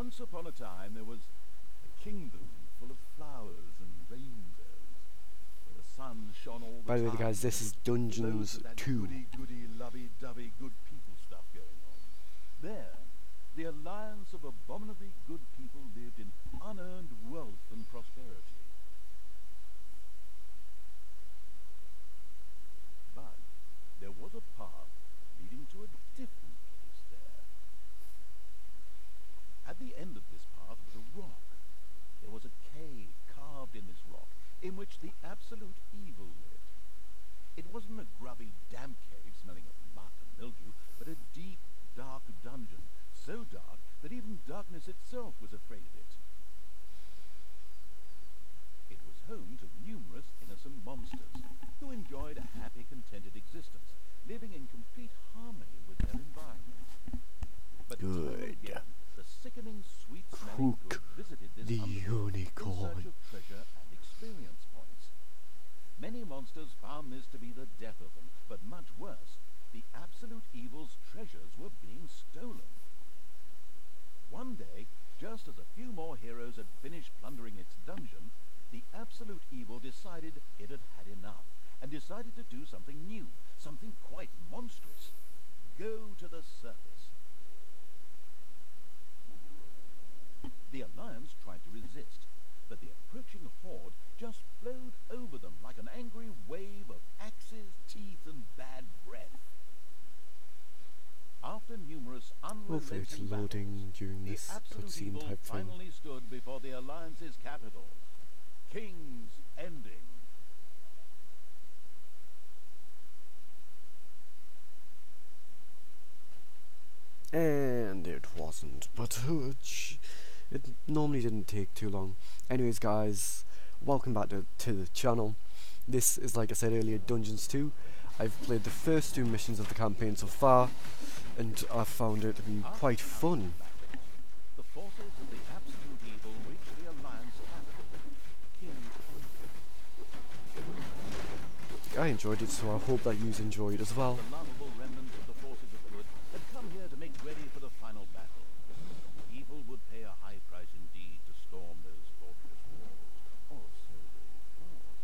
Once upon a time there was a kingdom full of flowers and rainbows, where the sun shone all the time. By the way, guys, this is Dungeons 2. Goody, lovey-dovey, good people stuff going on. There, the alliance of abominably good people lived in unearned wealth and prosperity. But there was a path leading to a different place there. At the end of this path was a rock. There was a cave carved in this rock, in which the absolute evil lived. It wasn't a grubby, damp cave smelling of mud and mildew, but a deep, dark dungeon, so dark that even darkness itself was afraid of it. It was home to numerous innocent monsters, who enjoyed a happy, contented existence, living in complete harmony with their environment. But Good. again, the sickening, sweet-smelling good visited this the underworld unicorn. in search of treasure and experience points. Many monsters found this to be the death of them, but much worse, the absolute evil's treasures were being stolen. One day, just as a few more heroes had finished plundering its dungeon, the absolute evil decided it had had enough, and decided to do something new, something quite monstrous. Go to the surface. The Alliance tried to resist, but the approaching horde just flowed over them like an angry wave of axes, teeth, and bad breath. After numerous Hopefully it's unrelenting loading battles, during the this absolute cutscene evil type thing. finally stood before the Alliance's capital, King's Ending. And it wasn't, but it normally didn't take too long. Anyways, guys, welcome back to the channel. This is, like I said earlier, Dungeons 2. I've played the first 2 missions of the campaign so far, and I found it to be quite fun. The forces of the absolute evil reached the Alliance capital, King's Ending. I enjoyed it, so I hope that you enjoyed as well. The lovable remnants of the forces of good had come here to make ready for the final battle. Evil would pay a high price indeed to storm those fortress walls, or so they thought.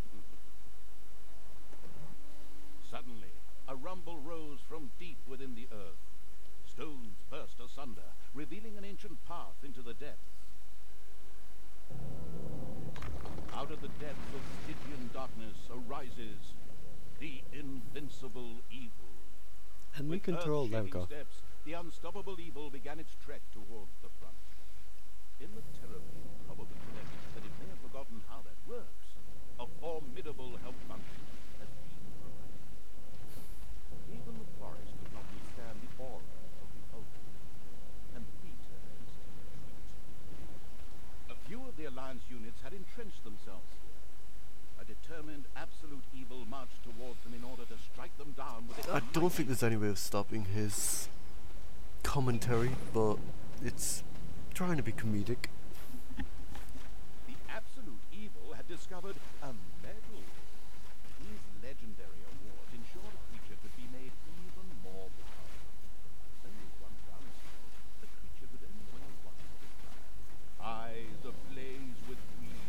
Suddenly, a rumble rose from deep within the earth. Stones burst asunder, revealing an ancient path into the depths. Out of the depths of Stygian darkness arises the invincible evil. And we With control them, earth-shaking steps, the unstoppable evil began its trek towards the front. In the terribly improbable event that it may have forgotten how that works, a formidable help function has been provided. Even the forest could not withstand the aura of the ultimate, and Peter instantly retreat. A few of the Alliance units had entrenched themselves here. A determined absolute evil marched towards them in order to strike them down with its I don't think there's any way of stopping his commentary, but it's trying to be comedic. The absolute evil had discovered a medal. These legendary awards ensured a creature could be made even more powerful. Only one downside: the creature could only wear one at a time. Eyes ablaze with greed,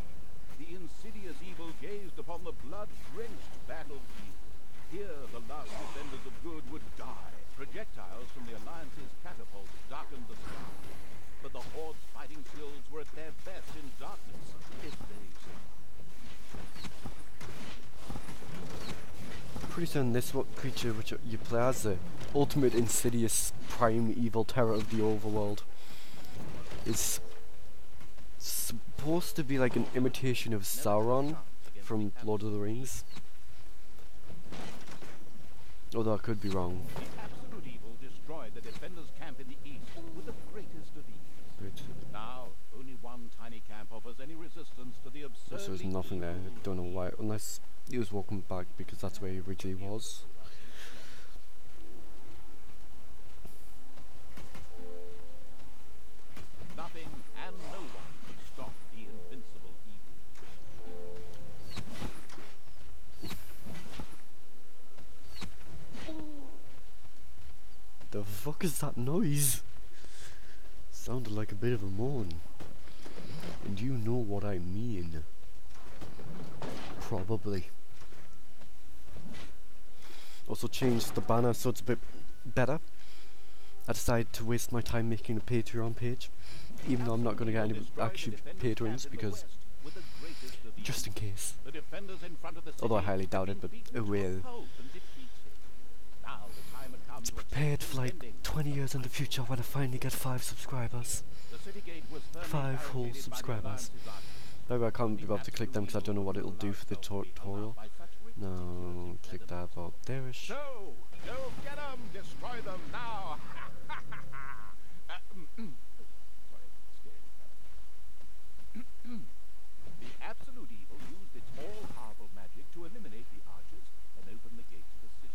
the insidious evil gazed upon the blood-drenched battlefield. Here the last defenders of good would die. Projectiles from the Alliance's catapults darkened the sky. But the Horde's fighting skills were at their best in darkness, if they survived. Pretty soon this creature which you play as the ultimate insidious prime evil terror of the overworld is supposed to be like an imitation of Sauron from Lord of the Rings. Although I could be wrong. The absolute evil destroyed the defenders' camp in the east with the greatest of ease. Now, only one tiny camp offers any resistance to the absurd. So there's nothing there. I don't know why, unless he was walking back because that's where he originally was. Nothing and no one could stop the invincible evil. The fuck is that noise? Sounded like a bit of a moan. And you know what I mean. Probably. Also changed the banner so it's a bit better. I decided to waste my time making a Patreon page, even though I'm not going to get any actual patrons, because just in case. Although I highly doubt it, but oh well. It's prepared for like 20 years in the future when I finally get 5 subscribers. 5 whole subscribers. Maybe I can't be able to click them because I don't know what it'll do for the tutorial. No, click that about there-ish. So, go get them, destroy them now. The absolute evil used its all-powerful magic to eliminate the archers and open the gates of the city.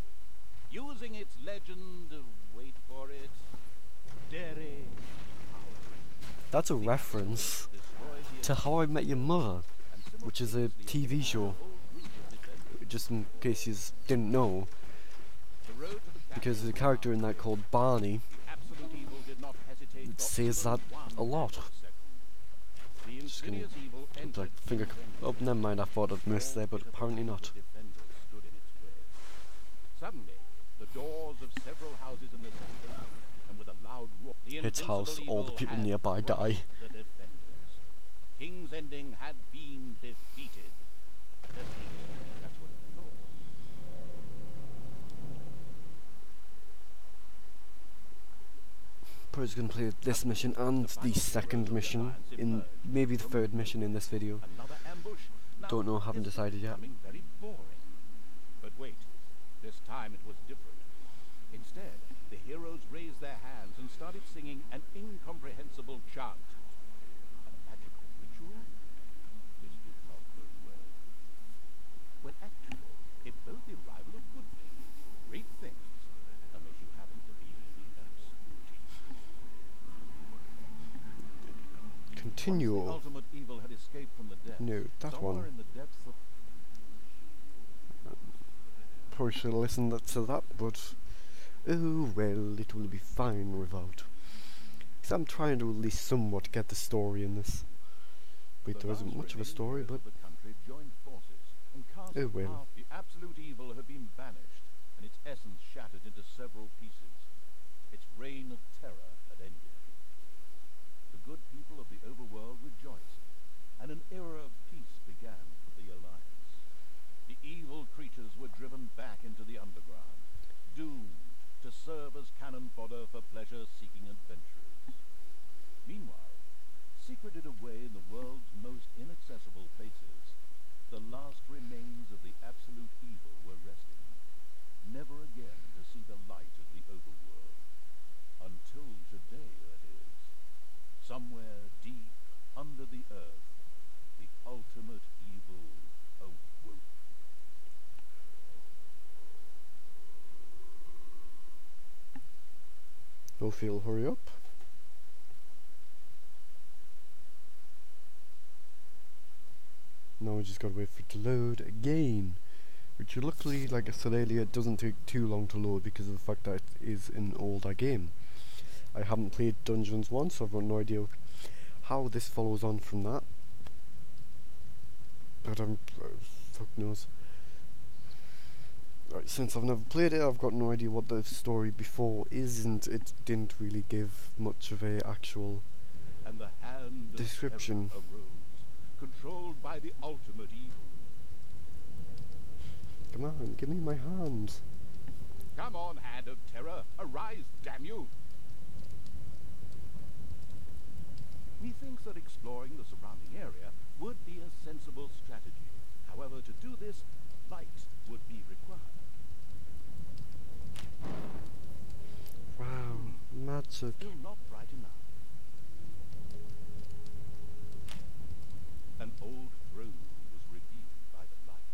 Using its legend, wait for it, daring power. That's a reference to How I Met Your Mother, which is a TV show, just in case you didn't know, because there's a character in that called Barney. It says that a lot. Just gonna like finger. Oh, never mind. I thought I'd missed there, but apparently not. Suddenly, the doors of several houses in the center, and with a loud roar, Hits house, all the people nearby die. King's Ending had been defeated. That's what it thought. Probably gonna play this mission and the second mission, in maybe the third mission in this video. Don't know, haven't decided yet. Very boring. But wait, this time it was different. Instead, the heroes raised their hands and started singing an incomprehensible chant. A magical ritual? This did not go well. When actually, it both the arrival of good things, great things, unless you happen to be the absolute evil. Continue. Once the ultimate evil had escaped from the depths, No, that somewhere one. in the depths of Probably should have listened to that, but oh well, it will be fine without. Because I'm trying to at least somewhat get the story in this. Wait, there isn't much of a story, but the country joined forces and cast oh well. off. The absolute evil had been banished, and its essence shattered into several pieces. Its reign of terror had ended. The good people of the overworld rejoiced, and an era of peace began for the Alliance. The evil creatures were driven back into the underground, doomed to serve as cannon fodder for pleasure-seeking adventurers. Meanwhile, secreted away in the world's most inaccessible places, the last remains of the absolute evil were resting, never again to see the light of the overworld. Until today, that is. Somewhere deep under the earth, the ultimate evil awoke. No feel, hurry up. Now we just gotta wait for it to load again. Which luckily, like I said earlier, it doesn't take too long to load because of the fact that it is an older game. I haven't played Dungeons once, so I've got no idea how this follows on from that. But fuck knows. Right, since I've never played it, I've got no idea what the story before is, and it didn't really give much of a actual And the hand description. of terror arose, controlled by the ultimate evil. Come on, give me my hands. Come on, hand of terror, arise, damn you! Methinks that exploring the surrounding area would be a sensible strategy. However, to do this, light would be required. Wow, magic. Still not bright enough. An old throne was revealed by the light.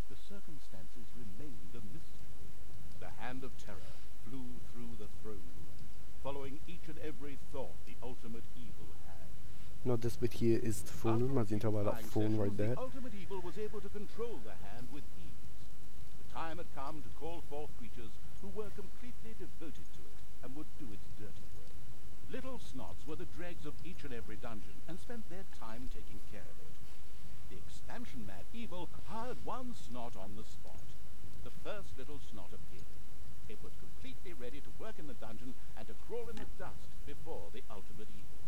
The circumstances remained a mystery. The hand of terror flew through the throne room, following each and every thought the ultimate evil had. Now this bit here is the phone room, as you can tell by that phone right there. The ultimate evil was able to control the hand with ease. The time had come to call forth creatures who were completely devoted to it and would do its dirty work. Little Snots were the dregs of each and every dungeon and spent their time taking care of it. The expansion-mad evil hired one Snot on the spot. The first Little Snot appeared. It was completely ready to work in the dungeon and to crawl in the dust before the ultimate evil.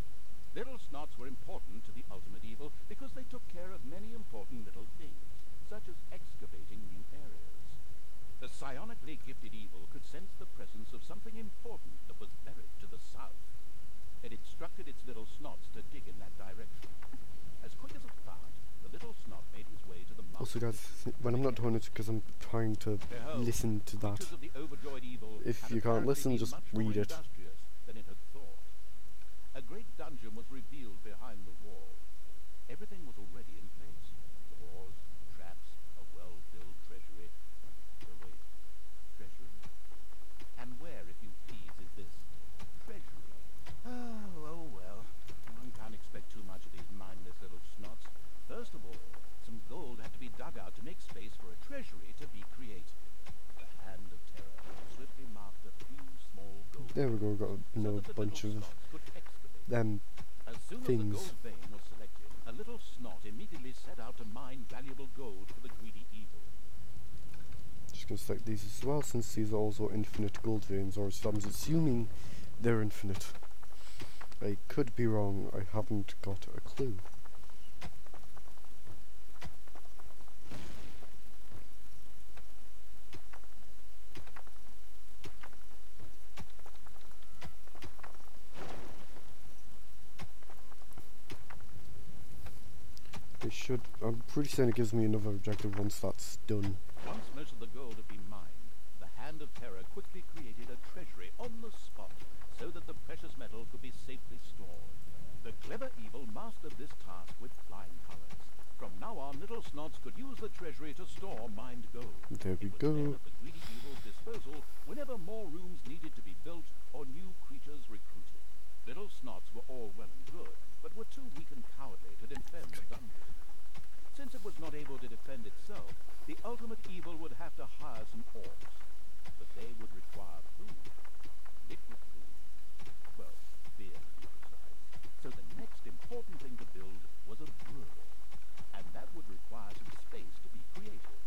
Little Snots were important to the ultimate evil because they took care of many important little things, such as excavating new areas. The psionically gifted evil could sense the presence of something important that was buried to the south. It instructed its little Snots to dig in that direction. As quick as a thought, the little Snot made his way to the mouth. Also guys, when I'm not doing it because I'm trying to listen to that. If you can't listen, just read it. Than it had thought. A great dungeon was revealed behind the wall. Everything was already in place. Doors, traps, a well-filled treasury. Wait, treasury? And where, if you please, is this treasury? Oh well. One can't expect too much of these mindless little Snots. First of all, some gold had to be dug out to make space for a treasury to be created. The hand of terror swiftly marked a few small gold. There we go, got another bunch of them things. As soon as the gold vein was selected, a little Snot immediately set out to mine valuable gold for the greedy evil. Just gonna select these as well, since these are also infinite gold veins, or I'm assuming they're infinite. I could be wrong, I haven't got a clue. I'm pretty certain it gives me another objective once that's done. Once most of the gold had been mined, the Hand of Terror quickly created a treasury on the spot so that the precious metal could be safely stored. The clever evil mastered this task with flying colors. From now on, little Snots could use the treasury to store mined gold. There we go. It was then at the greedy evil's disposal whenever more rooms needed to be built or new creatures recruited. Little Snots were all well and good, but were too weak and cowardly to defend the dungeon. Since it was not able to defend itself, the ultimate evil would have to hire some orcs. But they would require food. Liquid food. Well, beer to be precise. So the next important thing to build was a brewery. And that would require some space to be created.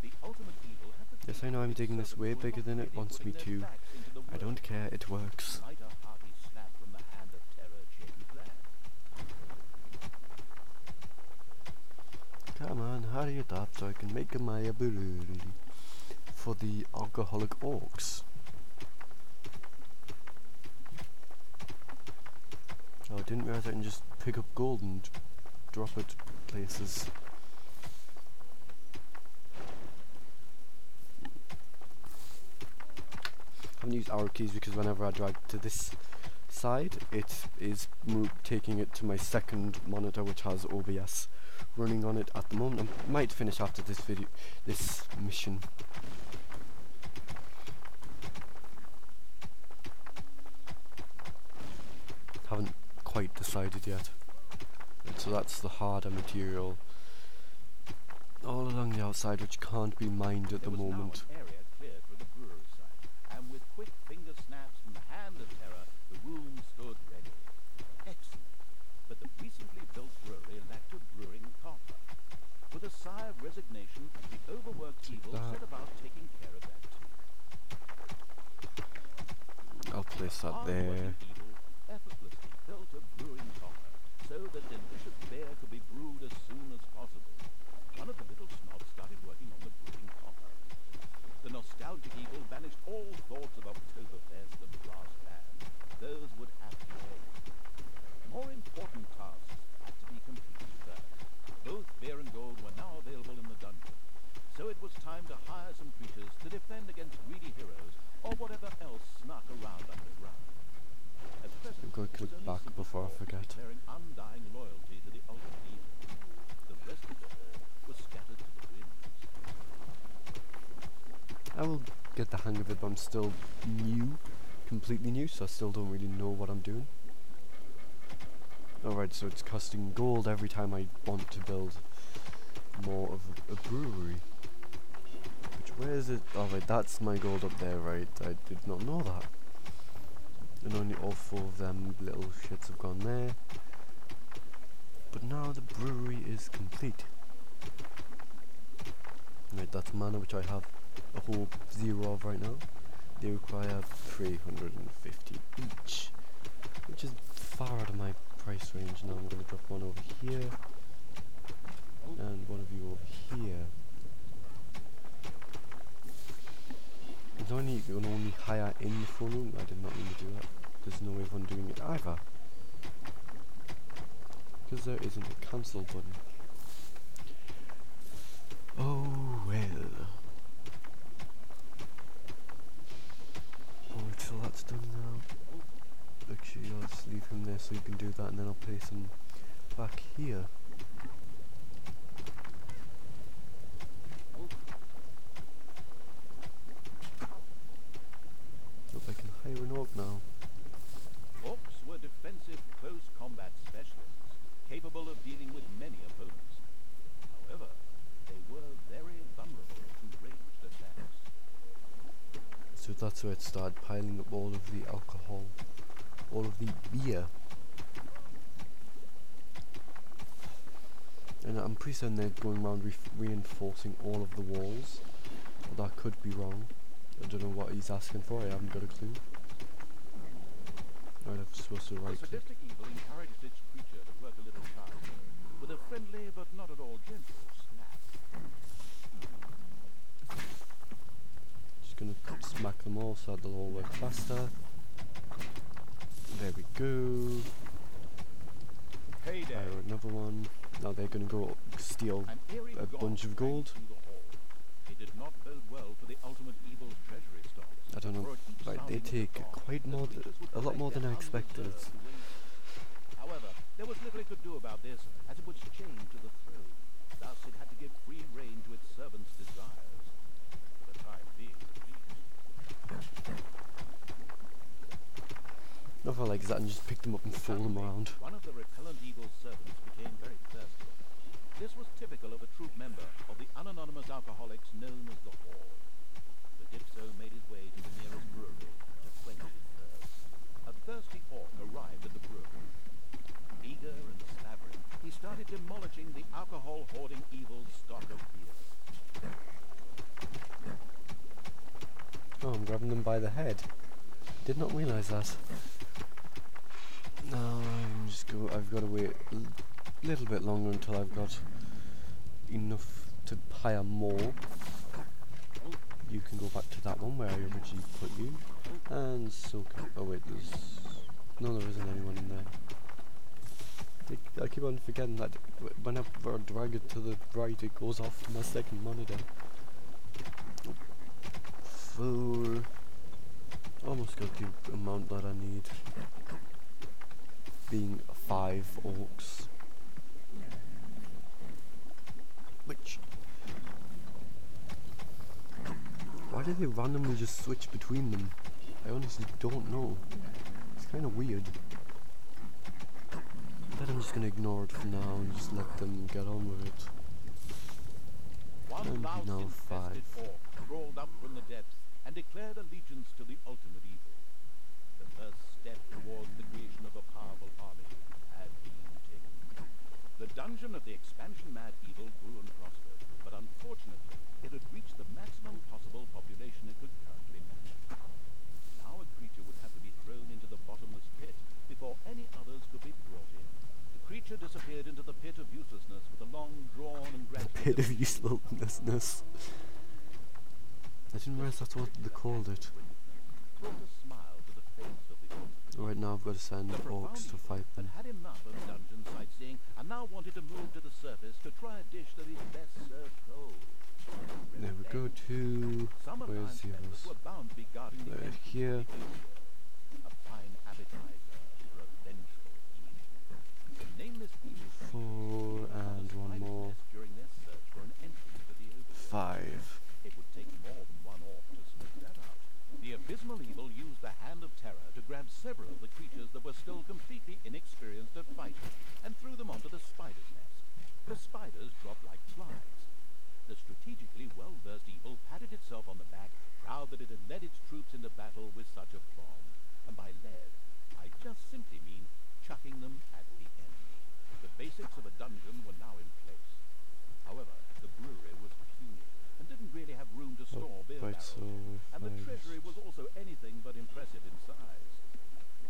The ultimate evil had to... Yes, I know I'm digging this way bigger than it wants me to. I don't care, it works. Might a hearty snap from the Hand of Terror change that? Come on, hurry it up so I can make my brewery for the alcoholic orcs. Oh, I didn't realize I can just pick up gold and drop it places. I haven't used arrow keys because whenever I drag to this side, it is taking it to my second monitor, which has OBS running on it at the moment. I might finish after this mission. Haven't quite decided yet. And so that's the harder material all along the outside, which can't be mined at the moment. Now an area cleared for the brewery site, and with quick finger snaps from the Hand of Terror, the room stood ready. Excellent. But the recently built brewery lacked a brewing copper. With a sigh of resignation, the overworked evil set about taking care of that too. I'll place that there. Evil effortlessly built a brewing copper, so that delicious beer could be brewed as soon as possible. One of the little Snots started working on the brewing copper. The nostalgic evil banished all thoughts of Oktoberfest and brass band. Those would have to wait. More important tasks had to be completed first. Both beer and gold were now available in the dungeon, so it was time to hire some creatures to defend against greedy heroes or whatever else snuck around underground. At present, I'm going to click back before I forget. declaring undying loyalty to the ultimate evil. The rest of the hall was scattered to the winds. I will get the hang of it, but I'm still new, completely new, so I still don't really know what I'm doing. Alright, so it's costing gold every time I want to build more of a brewery. Which, where is it? Alright, that's my gold up there, right? I did not know that. And only all 4 of them little shits have gone there. But now the brewery is complete. Right, that's mana, which I have a whole 0 of right now. They require 350 each, which is far out of my price range. Now I'm going to drop one over here, and one of you over here. It's only, you can only hire in the phone room. I did not mean to do that. There's no way of undoing it either. Because there isn't a cancel button. Oh well. Alright, so that's done now. Actually, I'll just leave him there so you can do that, and then I'll place him back here. Hope I can hire an orc now. Orcs were defensive close combat specialists, capable of dealing with many opponents. However, they were very vulnerable to ranged attacks. So that's where it started piling up all of the alcohol, all of the beer. And I'm pretty certain they're going around reinforcing all of the walls. But that could be wrong. I don't know what he's asking for, I haven't got a clue. Right, I'm supposed to right The click. sadistic evil encouraged its creature to work a little sharp, with a friendly but not at all gentle slap. Just gonna smack them all so they'll all work faster. There we go. Heyday! Fire another one. Now they're gonna go steal An eerie a bunch of gold. rang through the hall. It did not bode well for the ultimate evil's treasury stocks. I don't know. For at each Right, they sounding of the take gong, quite the creatures would a lot collect more than their I expected. undeserved wages. However, there was little it could do about this, as it was chained to the throne. Thus, it had to give free rein to its servants' desires. For the time being, at least. Nothing like that, and just pick them up and throw them Suddenly, around. one of the repellent evil's servants became very thirsty. This was typical of a troop member of the unanonymous alcoholics known as the Horde. The Dipso made his way to the nearest brewery to quench his thirst. A thirsty orc arrived at the brewery. Eager and slavering, he started demolishing the alcohol-hoarding evil's stock of beer. Oh, I'm grabbing them by the head. Did not realise that. Now I've got to wait a little bit longer until I've got enough to hire more. You can go back to that one where I originally put you. And so can, oh wait, there isn't anyone in there. I keep on forgetting that whenever I drag it to the right, it goes off to my second monitor. Full. Almost got the amount that I need. Being 5 orcs. Which... why do they randomly just switch between them? I honestly don't know. It's kind of weird. But I'm just gonna ignore it for now and just let them get on with it. One And louse now 5. infested orc crawled up from the depths and declared allegiance to the ultimate evil. The first step towards the creation of a powerful army had been taken. The dungeon of the expansion-mad evil grew and prospered, but unfortunately, it had reached the maximum possible population it could currently manage. Now a creature would have to be thrown into the bottomless pit before any others could be brought in. The creature disappeared into the pit of uselessness with a long, drawn, and gradual... Pit of uselessness. I didn't realise that's what they called it. brought a smile to the face of the orc. Right now I've got to send The orcs to fight had them. had enough of dungeon sightseeing and now wanted to move to the surface to try a dish that is best served cold. There we go to... Some where's alliance the members others? were bound to be guarding the They're entrance to here. the area. A fine appetizer for a vengeful evil. The nameless evil 4 and one more. during their search for an entrance to the overworld. 5. It would take more than one orc to smoke that out. The abysmal evil used the hand of terror to grab several of the creatures that were still completely inexperienced at fighting and threw them onto the spider's nest. The spiders dropped like flies. The strategically well-versed evil patted itself on the back, proud that it had led its troops into battle with such aplomb. And by led, basics of a dungeon were now in place. However, the brewery was puny and didn't really have room to store beer right, barrels, so and the treasury was also anything but impressive in size.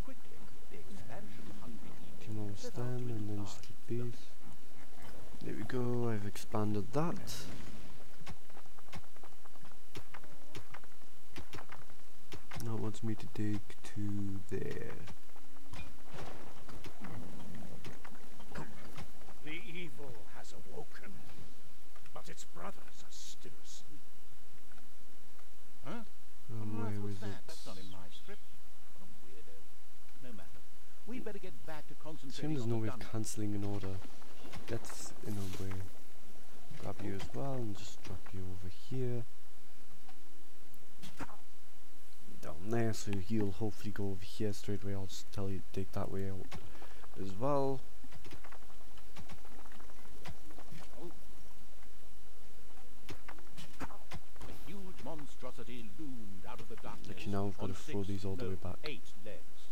Quickly, the expansion-hungry evil demolish set out them to and then just enlarge keep its these. domain. There we go, I've expanded that. Now it wants me to dig to there. The evil has awoken, but its brothers are still asleep. Huh? Where What's is that? it? That's not in my script. What a weirdo. No matter. We'd better get back to Assume concentrating there's on no the way of dungeon. cancelling an order. That's in a way. Grab you as well and just drop you over here. Down there, so you'll hopefully go over here straight away. I'll just tell you to dig that way out as well. A huge monstrosity loomed out of the darkness. Actually, now I've got to throw these all the way back. 8 legs.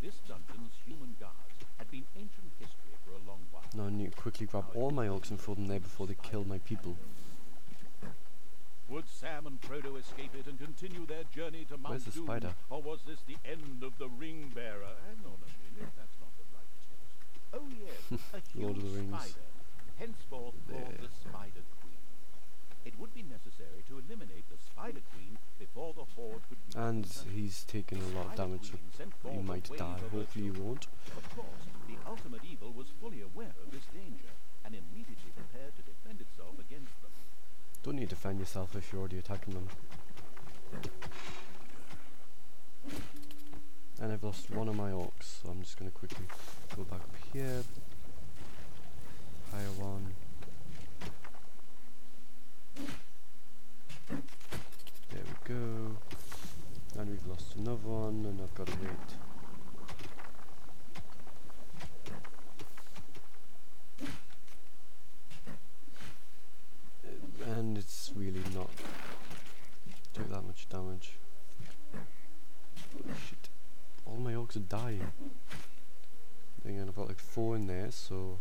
This dungeon's human guards had been ancient history for a long while. Now I need to quickly grab all my orcs and throw them there before they kill my people. Would Sam and Frodo escape it and continue their journey to Mount Where's the Doom? spider? Or was this the end of the ring bearer? Hang on a minute, that's not the right text. Oh yes, a Lord of huge the Rings. spider, henceforth called the Spider Queen. It would be necessary to eliminate the Spider Queen before the Horde could reach And the center. he's taking a lot of Spider damage, so Queen sent you forth a might wave die. of her Hopefully you children. won't. Of course, the ultimate evil was fully aware of this danger and immediately prepared to defend itself against them. Don't need to defend yourself if you're already attacking them. And I've lost one of my orcs, so I'm just going to quickly go back up here. Hire one. There we go. And we've lost another one, and I've got to wait. And it's really not do that much damage. Holy shit. All my orcs are dying. Again, I've got like 4 in there, so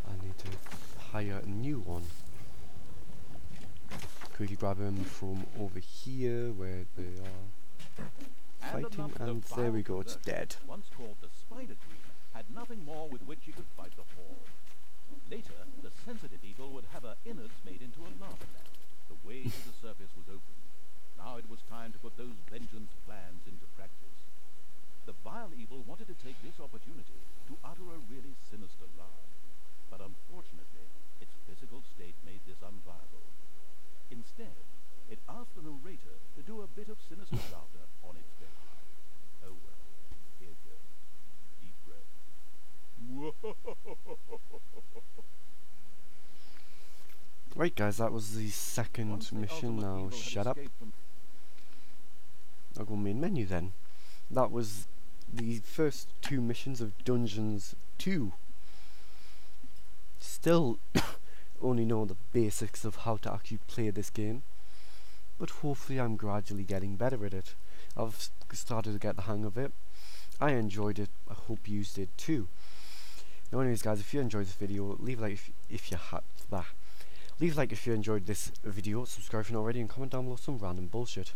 I need to hire a new one. Quickly grab them from over here where they are fighting, and there we go, it's dead. Once called the Spider Queen, had nothing more with which she could fight the Horde. Later, the sensitive evil would have her innards made into a lava lamp. The way to the surface was open. Now it was time to put those vengeance plans into practice. The vile evil wanted to take this opportunity to utter a really sinister lie. But unfortunately, its physical state made this unviable. Instead, it asked the narrator to do a bit of sinister laughter on its behalf. Oh well, here goes. Deep breath. Right guys, that was the second mission. Now shut up. I'll go main menu then. That was the first 2 missions of Dungeons 2. Still only know the basics of how to actually play this game, but hopefully I'm gradually getting better at it. I've started to get the hang of it. I enjoyed it. I hope you did too. Now anyways guys, if you enjoyed this video, leave a like if you had that. Leave a like if you enjoyed this video, subscribe if you're not already, and comment down below some random bullshit.